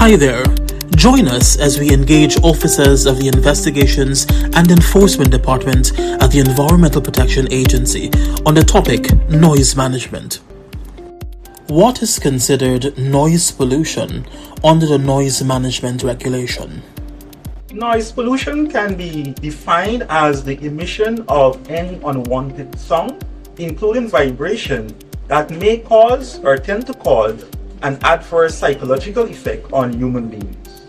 Hi there. Join us as we engage officers of the Investigations and Enforcement Department at the Environmental Protection Agency on the topic noise management. What is considered noise pollution under the noise management regulation? Noise pollution can be defined as the emission of any unwanted sound, including vibration, that may cause or tend to cause an adverse psychological effect on human beings.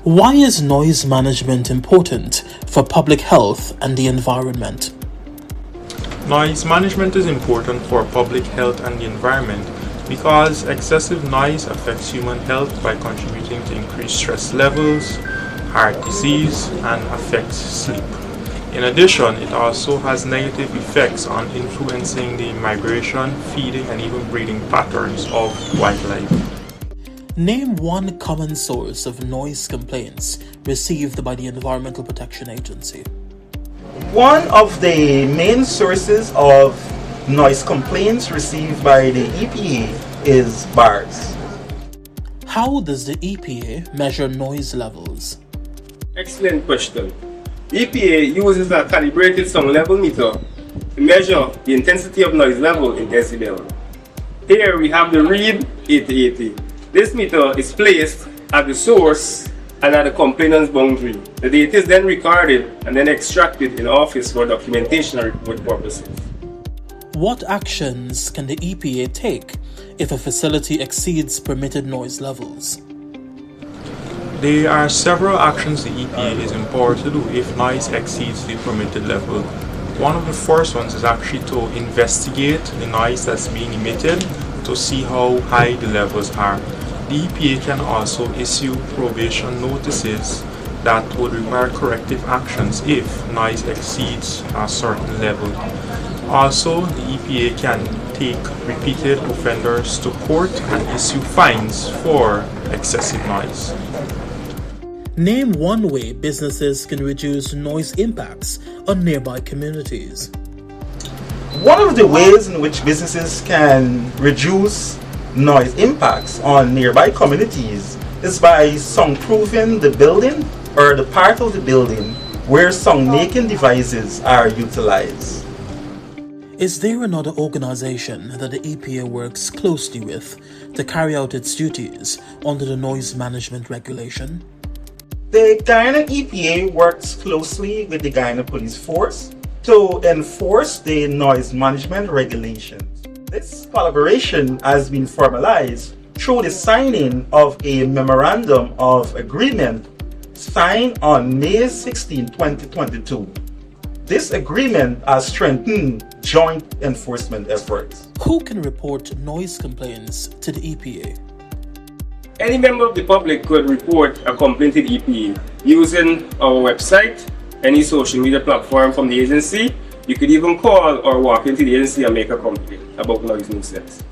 Why is noise management important for public health and the environment? Noise management is important for public health and the environment because excessive noise affects human health by contributing to increased stress levels, heart disease, and affects sleep. In addition, it also has negative effects on influencing the migration, feeding, and even breeding patterns of wildlife. Name one common source of noise complaints received by the Environmental Protection Agency. One of the main sources of noise complaints received by the EPA is bars. How does the EPA measure noise levels? Excellent question. EPA uses a calibrated sound level meter to measure the intensity of noise level in decibel. Here we have the read 8080. This meter is placed at the source and at the complainant's boundary. The data is then recorded and then extracted in office for documentation and report purposes. What actions can the EPA take if a facility exceeds permitted noise levels? There are several actions the EPA is empowered to do if noise exceeds the permitted level. One of the first ones is actually to investigate the noise that's being emitted to see how high the levels are. The EPA can also issue probation notices that would require corrective actions if noise exceeds a certain level. Also, the EPA can take repeated offenders to court and issue fines for excessive noise. Name one way businesses can reduce noise impacts on nearby communities. One of the ways in which businesses can reduce noise impacts on nearby communities is by soundproofing the building or the part of the building where sound-making devices are utilized. Is there another organization that the EPA works closely with to carry out its duties under the noise management regulation? The Guyana EPA works closely with the Guyana Police Force to enforce the noise management regulations. This collaboration has been formalized through the signing of a memorandum of agreement signed on May 16, 2022. This agreement has strengthened joint enforcement efforts. Who can report noise complaints to the EPA? Any member of the public could report a complaint to the EPA using our website, any social media platform from the agency. You could even call or walk into the agency and make a complaint about noise nuisance.